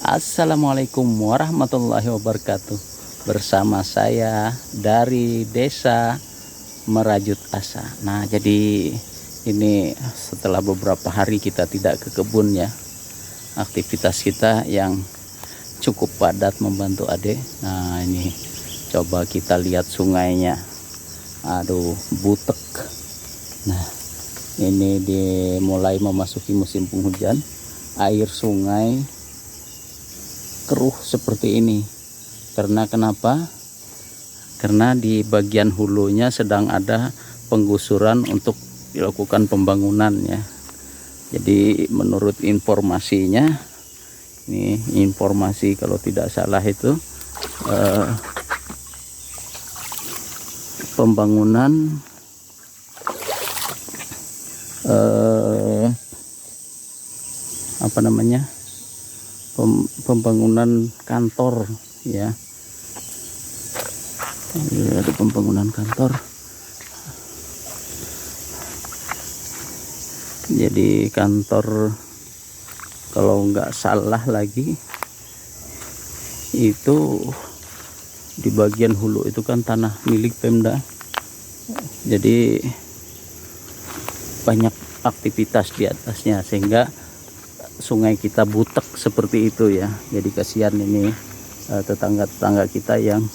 Assalamualaikum warahmatullahi wabarakatuh. Bersama saya dari Desa Merajut Asa. Nah, jadi ini setelah beberapa hari kita tidak ke kebun ya. Aktivitas kita yang cukup padat membantu Ade. Nah, ini coba kita lihat sungainya. Aduh, butek. Nah, ini dimulai memasuki musim penghujan. Air sungai keruh seperti ini. Karena kenapa? Karena di bagian hulunya sedang ada penggusuran untuk dilakukan pembangunan ya. Jadi menurut informasinya, ini informasi kalau tidak salah itu pembangunan pembangunan kantor ya. Ini ada pembangunan kantor. Jadi kantor, kalau nggak salah lagi itu di bagian hulu itu kan tanah milik Pemda. Jadi banyak aktivitas di atasnya sehingga sungai kita butek seperti itu ya. Jadi kasihan ini tetangga-tetangga kita yang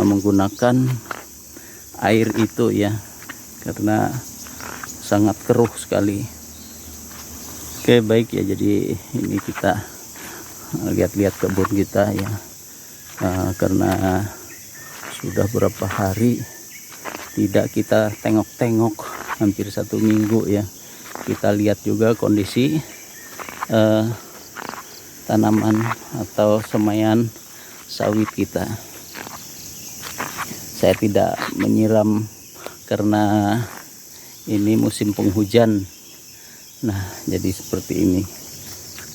menggunakan air itu ya, karena sangat keruh sekali. Oke, baik ya, jadi ini kita lihat-lihat kebun kita ya, karena sudah berapa hari tidak kita tengok-tengok, hampir 1 minggu ya. Kita lihat juga kondisi tanaman atau semaian sawit kita. Saya tidak menyiram karena ini musim penghujan. Nah, jadi seperti ini.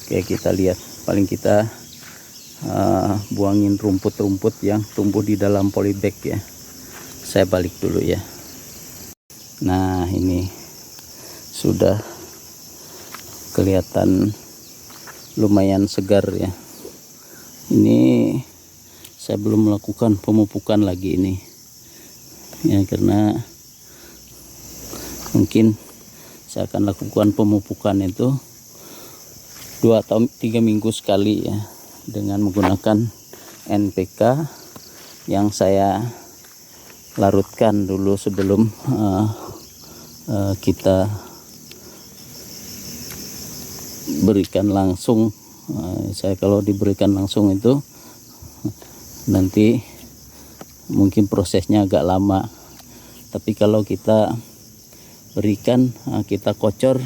Oke, kita lihat. Paling kita buangin rumput-rumput yang tumbuh di dalam polybag ya. Saya balik dulu ya. Nah, ini sudah kelihatan lumayan segar ya. Ini saya belum melakukan pemupukan lagi ini ya, karena mungkin saya akan lakukan pemupukan itu 2 atau 3 minggu sekali ya, dengan menggunakan NPK yang saya larutkan dulu sebelum kita berikan langsung. Saya kalau diberikan langsung itu nanti mungkin prosesnya agak lama, tapi kalau kita berikan, kita kocor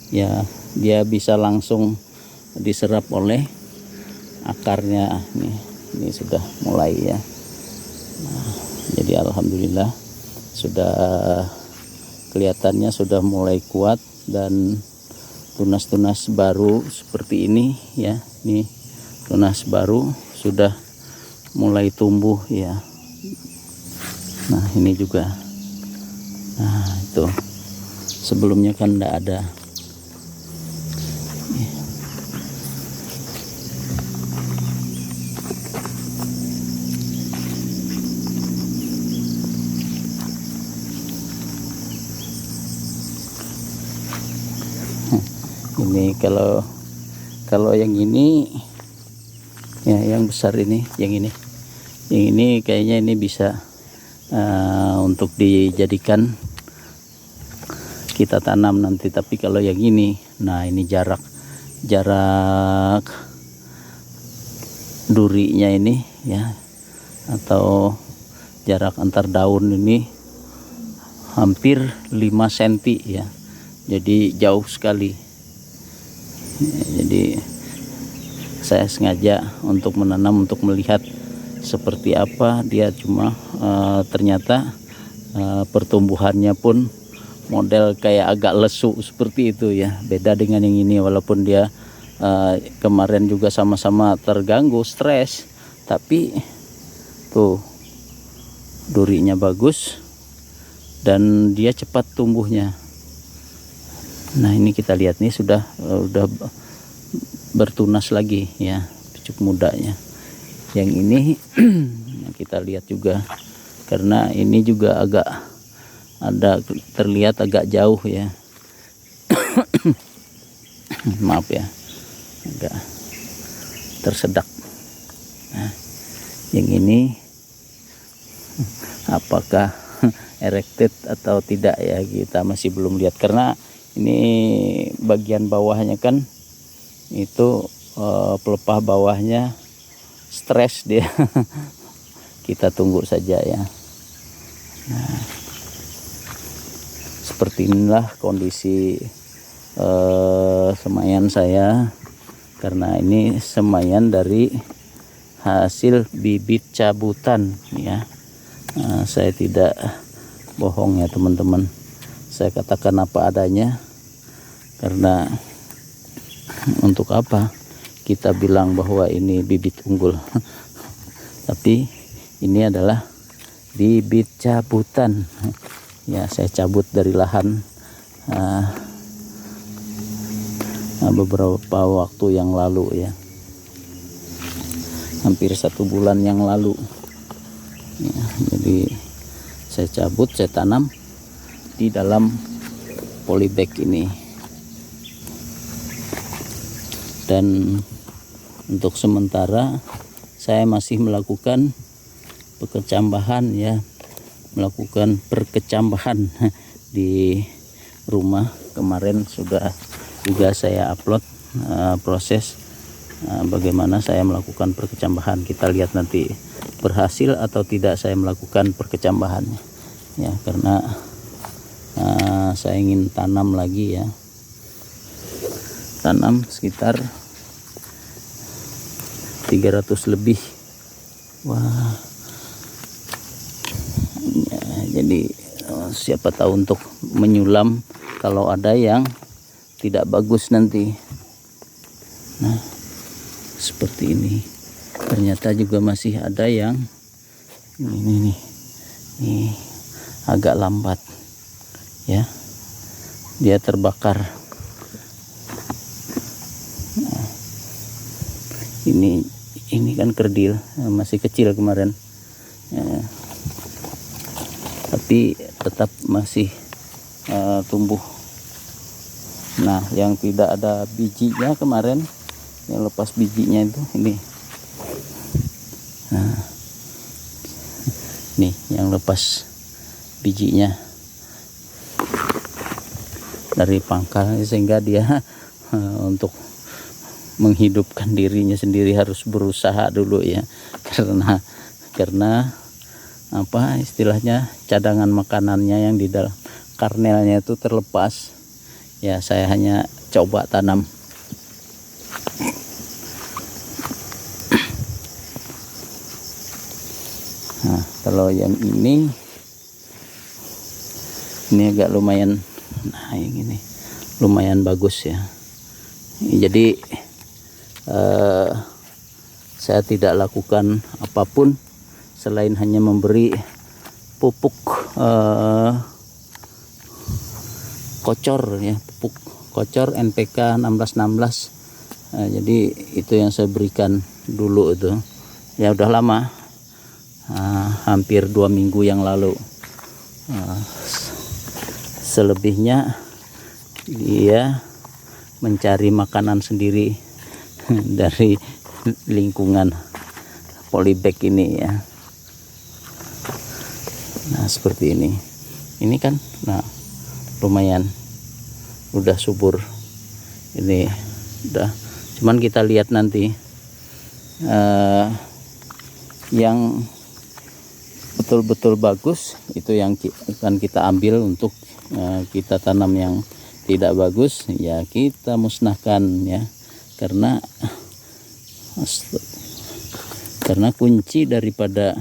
ya, dia bisa langsung diserap oleh akarnya. Ini sudah mulai ya. Nah, jadi alhamdulillah sudah kelihatannya sudah mulai kuat dan tunas-tunas baru seperti ini ya. Ini tunas baru sudah mulai tumbuh ya. Nah, ini juga. Nah, itu sebelumnya kan enggak ada. Ini kalau yang ini ya, yang besar ini, yang ini kayaknya ini bisa untuk dijadikan kita tanam nanti. Tapi kalau yang ini, nah ini jarak durinya ini ya, atau jarak antar daun ini hampir 5 cm ya. Jadi jauh sekali. Jadi saya sengaja untuk menanam, untuk melihat seperti apa dia. Cuma ternyata pertumbuhannya pun model kayak agak lesu seperti itu ya. Beda dengan yang ini, walaupun dia kemarin juga sama-sama terganggu, stres, tapi tuh durinya bagus dan dia cepat tumbuhnya. Nah, ini kita lihat nih sudah bertunas lagi ya, pucuk mudanya. Yang ini kita lihat juga, karena ini juga agak terlihat agak jauh ya. Maaf ya, agak tersedak. Nah, yang ini apakah erected atau tidak ya, kita masih belum lihat, karena ini bagian bawahnya kan itu pelepah bawahnya stres dia. Kita tunggu saja ya. Nah, seperti inilah kondisi semayan saya, karena ini semayan dari hasil bibit cabutan ya. Saya tidak bohong ya teman-teman, saya katakan apa adanya, karena untuk apa kita bilang bahwa ini bibit unggul. Tapi ini adalah bibit cabutan ya, saya cabut dari lahan beberapa waktu yang lalu ya, hampir 1 bulan yang lalu ya. Jadi saya cabut, saya tanam di dalam polybag ini. Dan untuk sementara saya masih melakukan perkecambahan ya, melakukan perkecambahan di rumah. Kemarin sudah juga saya upload proses bagaimana saya melakukan perkecambahan. Kita lihat nanti berhasil atau tidak saya melakukan perkecambahannya ya, karena saya ingin tanam lagi ya, tanam sekitar 300 lebih. Wah ya, jadi siapa tahu untuk menyulam kalau ada yang tidak bagus nanti. Nah seperti ini, ternyata juga masih ada yang ini agak lambat ya, dia terbakar. Nah, ini kan kerdil, masih kecil kemarin ya, tapi tetap masih tumbuh. Nah yang tidak ada bijinya kemarin, yang lepas bijinya itu ini. Nah, nih yang lepas bijinya dari pangkal, sehingga dia untuk menghidupkan dirinya sendiri harus berusaha dulu ya, karena apa istilahnya, cadangan makanannya yang di dalam karnelnya itu terlepas ya. Saya hanya coba tanam. Nah kalau yang ini agak lumayan, nah yang ini lumayan bagus ya. Jadi saya tidak lakukan apapun selain hanya memberi pupuk kocor ya, pupuk kocor NPK 1616. Jadi itu yang saya berikan dulu itu ya, udah lama, hampir 2 minggu yang lalu. Selebihnya dia mencari makanan sendiri dari lingkungan polybag ini ya. Nah seperti ini kan, nah lumayan udah subur ini, udah. Cuman kita lihat nanti yang betul-betul bagus itu yang akan kita ambil untuk kita tanam. Yang tidak bagus ya kita musnahkan ya, karena kunci daripada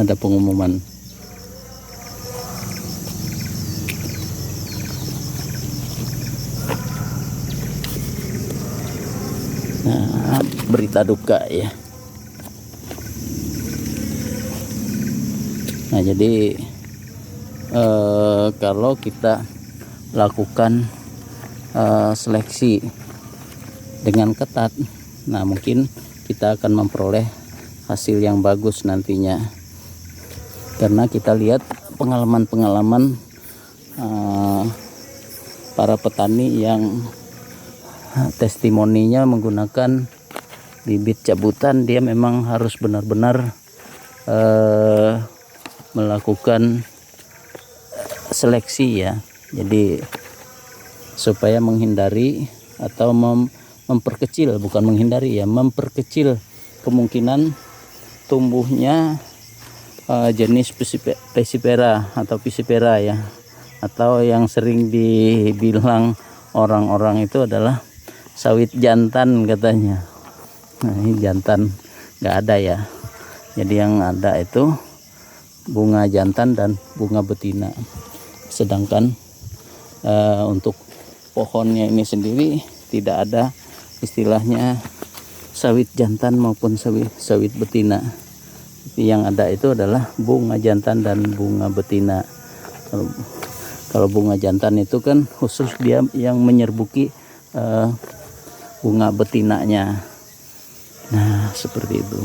ada pengumuman. Nah, berita duka ya. Nah, jadi kalau kita lakukan seleksi dengan ketat, nah mungkin kita akan memperoleh hasil yang bagus nantinya. Karena kita lihat pengalaman-pengalaman para petani yang testimoninya menggunakan bibit cabutan, dia memang harus benar-benar melakukan seleksi ya. Jadi supaya menghindari atau memperkecil, bukan menghindari ya, memperkecil kemungkinan tumbuhnya jenis Piscifera atau Piscifera ya, atau yang sering dibilang orang-orang itu adalah sawit jantan katanya. Nah, ini jantan nggak ada ya. Jadi yang ada itu bunga jantan dan bunga betina. Sedangkan untuk pohonnya ini sendiri tidak ada istilahnya sawit jantan maupun sawit betina. Yang ada itu adalah bunga jantan dan bunga betina. Kalau bunga jantan itu kan khusus dia yang menyerbuki bunga betinanya. Nah, seperti itu.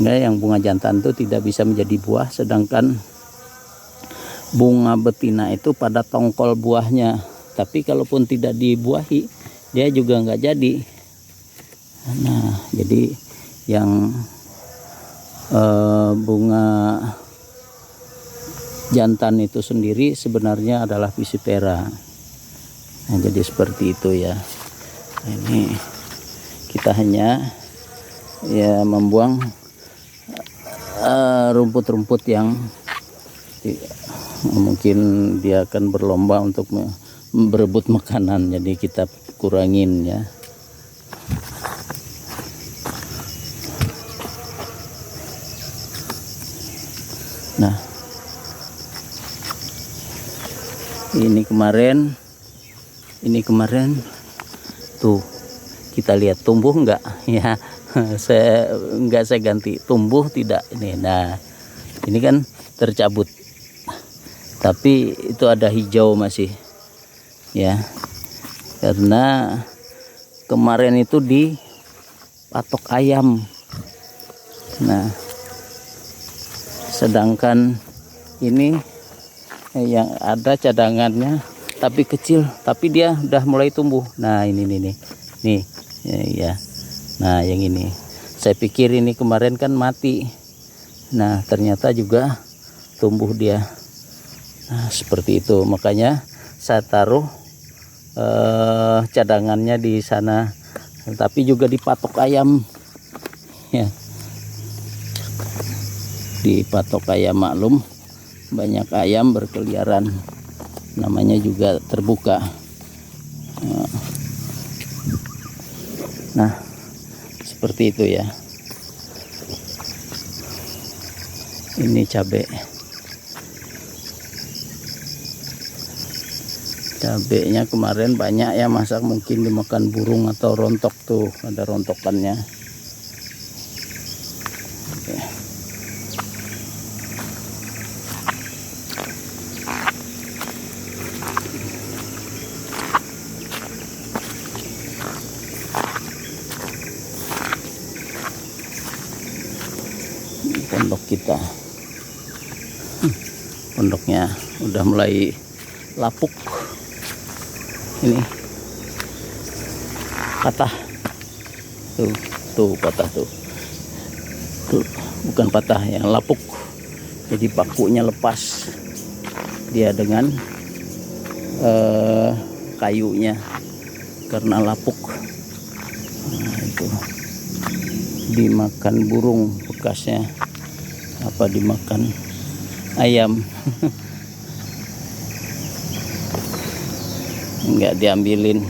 Nah, yang bunga jantan itu tidak bisa menjadi buah, sedangkan bunga betina itu pada tongkol buahnya. Tapi kalaupun tidak dibuahi, dia juga nggak jadi. Nah, jadi yang bunga jantan itu sendiri sebenarnya adalah Piscifera. Nah, jadi seperti itu ya. Nah, ini kita hanya ya membuang rumput-rumput yang mungkin dia akan berlomba untuk berebut makanan, jadi kita kurangin ya. Nah, ini kemarin tuh kita lihat tumbuh enggak ya. saya ganti, tumbuh tidak ini. Nah, ini kan tercabut, tapi itu ada hijau masih ya, karena kemarin itu di patok ayam. Nah, sedangkan ini yang ada cadangannya tapi kecil, tapi dia udah mulai tumbuh. Nah, ini nih ya. Nah, yang ini saya pikir ini kemarin kan mati. Nah, ternyata juga tumbuh dia. Nah, seperti itu. Makanya saya taruh cadangannya di sana, tapi juga di patok ayam ya. Di patok ayam, maklum banyak ayam berkeliaran, namanya juga terbuka. Nah, seperti itu ya. Ini cabenya kemarin banyak ya, masak mungkin dimakan burung atau rontok, tuh ada rontokannya. Oke. Pondok kita, pondoknya udah mulai lapuk. Ini patah tuh patah tuh bukan patah, yang lapuk. Jadi pakunya lepas dia dengan kayunya karena lapuk. Nah, itu dimakan burung bekasnya, apa dimakan ayam. Enggak diambilin.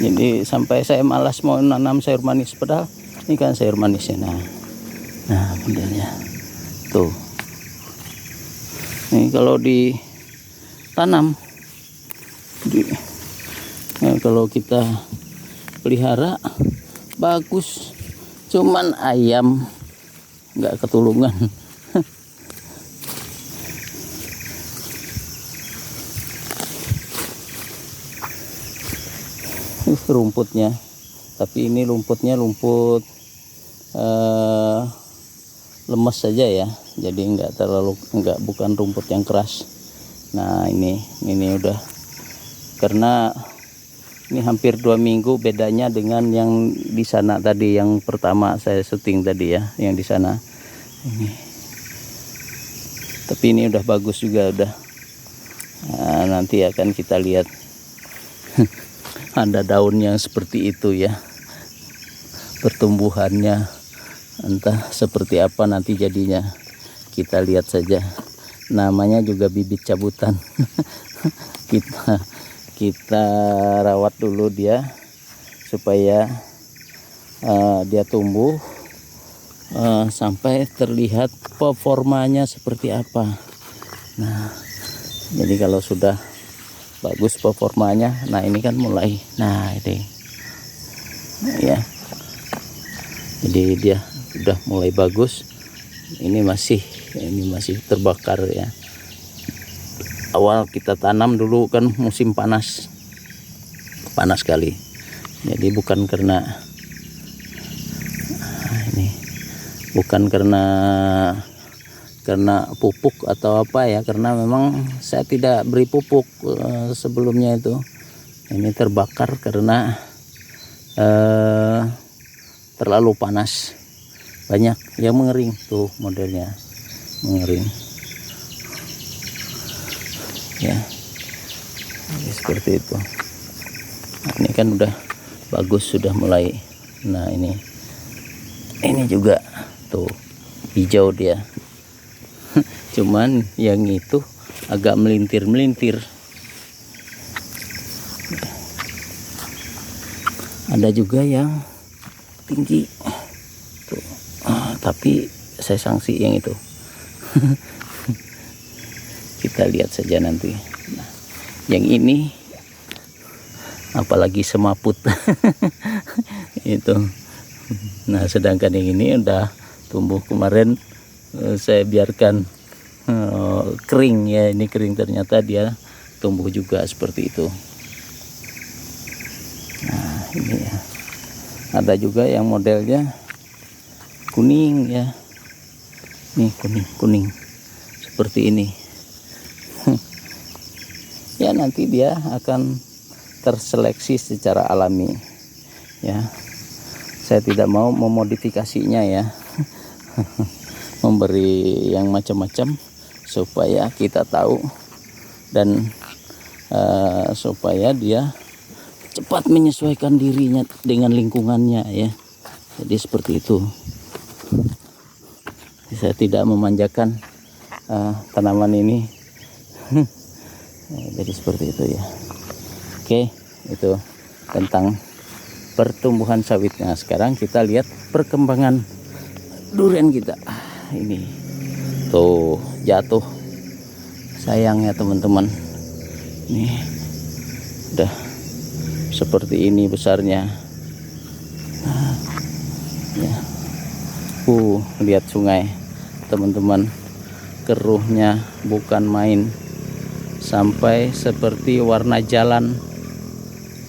Jadi sampai saya malas mau nanam sayur manis, padahal ini kan sayur manisnya. Nah modelnya tuh. Ini kalau ditanam, kalau kita pelihara bagus, cuman ayam nggak ketulungan. Rumputnya, tapi ini rumputnya rumput lemes saja ya, jadi bukan rumput yang keras. Nah ini udah, karena ini hampir 2 minggu bedanya dengan yang di sana tadi, yang pertama saya syuting tadi ya, yang di sana ini. Tapi ini udah bagus juga udah. Nah, nanti akan kita lihat ada daun yang seperti itu ya, pertumbuhannya entah seperti apa nanti jadinya, kita lihat saja. Namanya juga bibit cabutan. kita rawat dulu dia supaya dia tumbuh sampai terlihat performanya seperti apa. Nah jadi kalau sudah bagus performanya, nah ini kan mulai, nah ini ya, jadi dia udah mulai bagus. Ini masih terbakar ya. Awal kita tanam dulu kan musim panas sekali, jadi bukan karena karena pupuk atau apa ya, karena memang saya tidak beri pupuk sebelumnya itu. Ini terbakar karena terlalu panas, banyak yang mengering tuh, modelnya mengering ya. Jadi seperti itu. Nah, ini kan udah bagus, sudah mulai. Nah ini juga tuh hijau dia. Cuman yang itu agak melintir. Ada juga yang tinggi tuh, tapi saya sanksi yang itu. Kita lihat saja nanti. Nah, yang ini apalagi semaput. Itu. Nah sedangkan yang ini udah tumbuh kemarin, saya biarkan kering ya, ini kering, ternyata dia tumbuh juga seperti itu. Nah ini ya, ada juga yang modelnya kuning ya, nih kuning seperti ini. Ya nanti dia akan terseleksi secara alami ya, saya tidak mau memodifikasinya ya. Memberi yang macam-macam supaya kita tahu dan supaya dia cepat menyesuaikan dirinya dengan lingkungannya ya. Jadi seperti itu. Saya tidak memanjakan tanaman ini. Jadi seperti itu ya. Oke, itu tentang pertumbuhan sawit. Nah sekarang kita lihat perkembangan durian kita. Ini tuh jatuh, sayang ya teman-teman. Ini udah seperti ini besarnya. Nah, ya. Lihat sungai teman-teman, keruhnya bukan main, sampai seperti warna jalan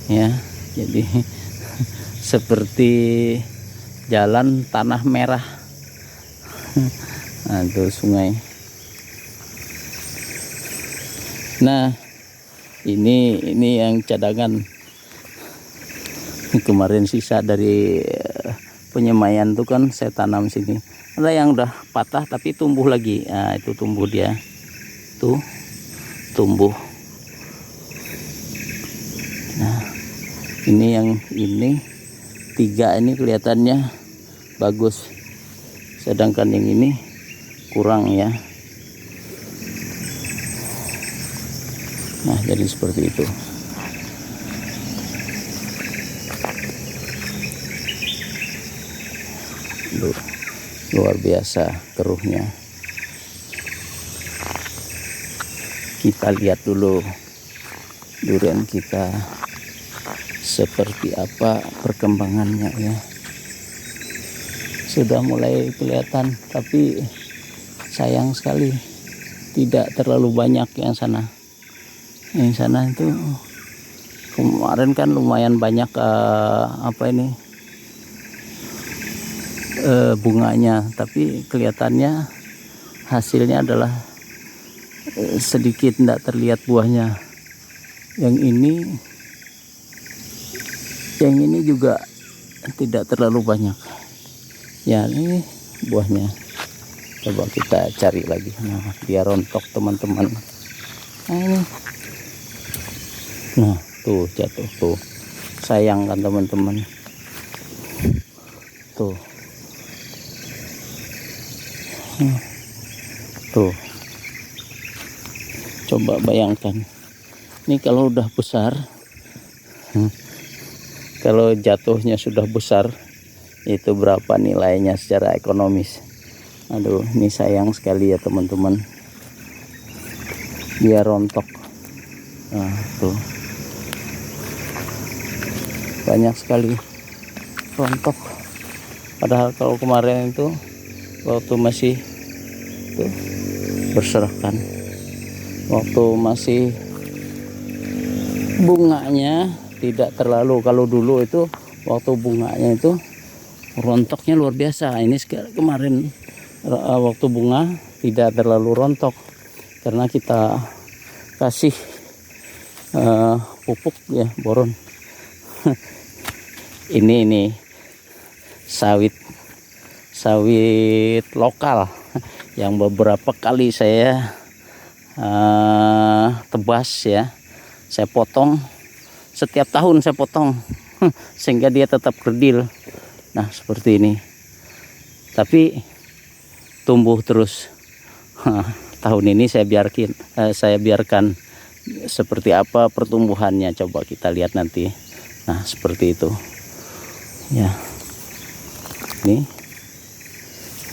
ya. Jadi seperti jalan tanah merah. Nah itu sungai. Nah ini yang cadangan kemarin, sisa dari penyemaian tuh kan saya tanam sini. Ada yang udah patah tapi tumbuh lagi. Nah itu tumbuh dia tuh, tumbuh. Nah ini 3 ini kelihatannya bagus, sedangkan yang ini kurang ya. Nah jadi seperti itu. Duh, luar biasa keruhnya. Kita lihat dulu durian kita seperti apa perkembangannya ya. Sudah mulai kelihatan, tapi sayang sekali tidak terlalu banyak yang sana. Yang sana itu kemarin kan lumayan banyak bunganya, tapi kelihatannya hasilnya adalah sedikit, tidak terlihat buahnya. Yang ini juga tidak terlalu banyak ya. Ini buahnya, coba kita cari lagi. Nah, dia rontok teman-teman. Nah, ini, nah tuh jatuh tuh, sayang kan teman-teman. Tuh tuh, coba bayangkan ini kalau udah besar, kalau jatuhnya sudah besar, itu berapa nilainya secara ekonomis. Aduh, ini sayang sekali ya teman-teman, dia rontok. Nah tuh, banyak sekali rontok. Padahal kalau kemarin itu waktu masih tuh berserakan, waktu masih bunganya tidak terlalu, kalau dulu itu waktu bunganya itu rontoknya luar biasa. Ini kemarin waktu bunga tidak terlalu rontok karena kita kasih pupuk ya, boron. ini sawit lokal yang beberapa kali saya tebas ya, saya potong setiap tahun, saya potong sehingga dia tetap kerdil. Nah seperti ini, tapi tumbuh terus. Tahun ini saya biarkan seperti apa pertumbuhannya, coba kita lihat nanti. Nah seperti itu ya, ini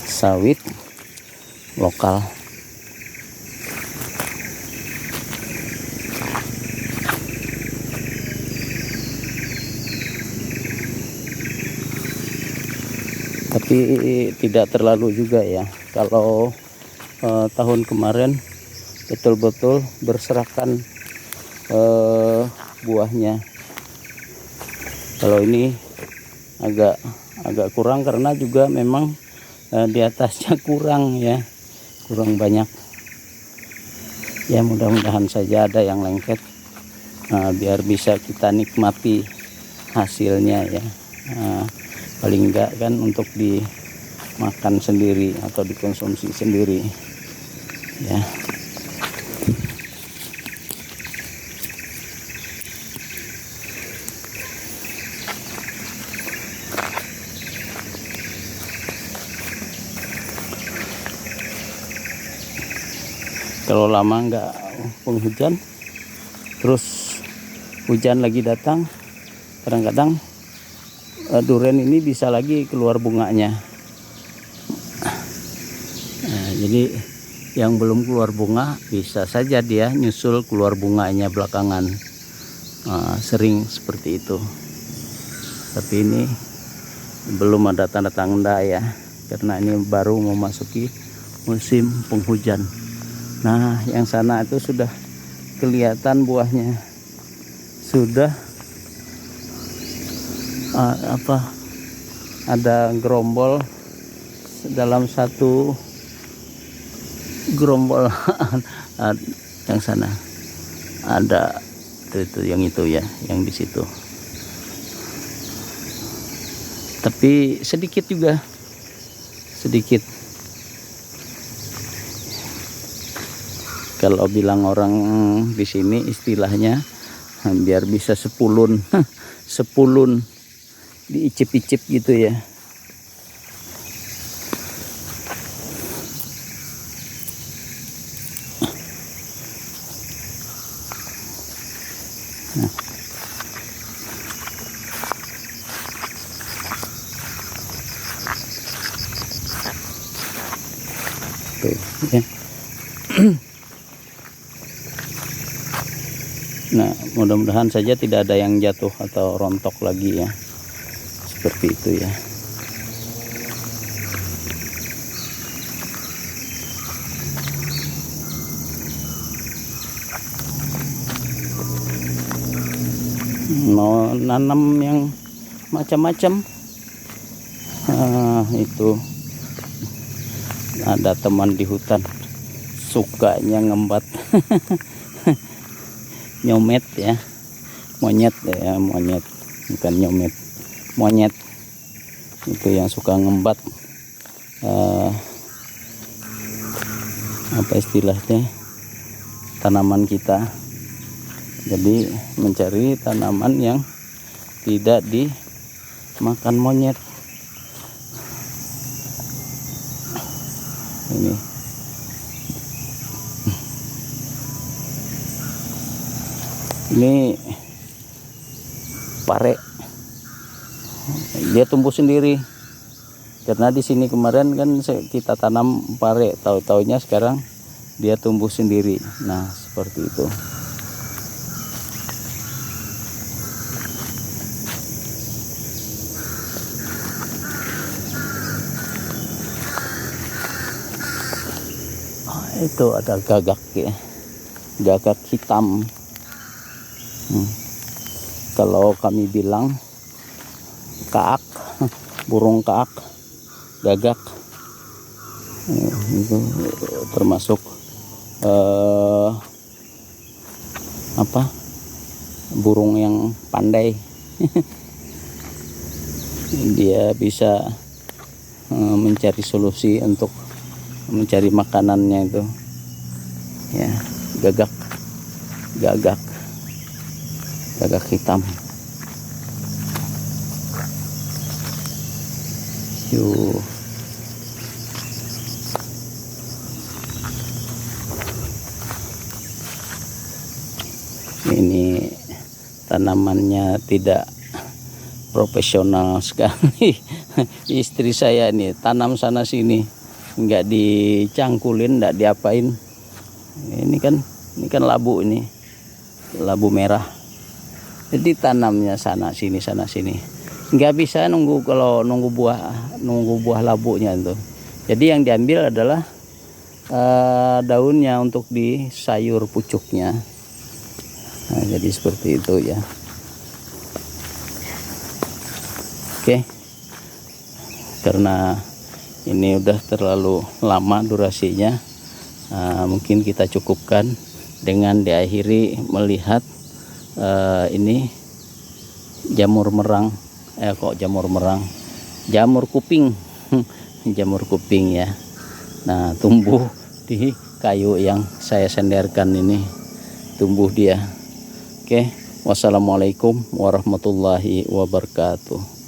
sawit lokal. Tapi tidak terlalu juga ya. Kalau tahun kemarin betul-betul berserakan buahnya. Kalau ini agak kurang karena juga memang di atasnya kurang ya, kurang banyak. Ya mudah-mudahan saja ada yang lengket, biar bisa kita nikmati hasilnya ya. Paling enggak kan untuk dimakan sendiri atau dikonsumsi sendiri ya. Kalau lama enggak penghujan, terus hujan lagi datang, kadang-kadang durian ini bisa lagi keluar bunganya. Nah, jadi yang belum keluar bunga bisa saja dia nyusul keluar bunganya belakangan. Sering seperti itu. Tapi ini belum ada tanda-tanda ya, karena ini baru memasuki musim penghujan. Nah yang sana itu sudah kelihatan buahnya, sudah ada gerombol, dalam satu gerombol yang sana ada itu yang itu ya, yang di situ. Tapi sedikit juga, sedikit. Kalau bilang orang di sini istilahnya biar bisa sepulun, sepulun diicip-icip gitu ya. Nah. tuh ya. Nah, mudah-mudahan saja tidak ada yang jatuh atau rontok lagi ya, seperti itu ya. Mau nanam yang macam-macam, itu ada teman di hutan sukanya ngembat nyomet ya, monyet ya, monyet bukan nyomet, monyet itu yang suka ngembat apa istilahnya, tanaman kita. Jadi mencari tanaman yang tidak dimakan monyet. Ini pare, dia tumbuh sendiri karena di sini kemarin kan kita tanam pare, tahu-taunya sekarang dia tumbuh sendiri. Nah, seperti itu. Itu ada gagak ya, gagak hitam. Kalau kami bilang kaak, burung kaak, gagak itu termasuk apa, burung yang pandai. Dia bisa mencari solusi untuk mencari makanannya itu ya. Gagak hitam. Yuk. Ini tanamannya tidak profesional sekali. Istri saya ini tanam sana sini, nggak dicangkulin, nggak diapain. Ini kan labu, ini labu merah. Jadi tanamnya sana sini, nggak bisa nunggu. Kalau nunggu buah labunya itu. Jadi yang diambil adalah daunnya untuk di sayur pucuknya. Nah, jadi seperti itu ya. Oke, karena ini udah terlalu lama durasinya, mungkin kita cukupkan dengan diakhiri melihat ini jamur merang, jamur kuping. Jamur kuping ya. Nah, tumbuh di kayu yang saya senderkan ini, tumbuh dia. Oke, wassalamualaikum warahmatullahi wabarakatuh.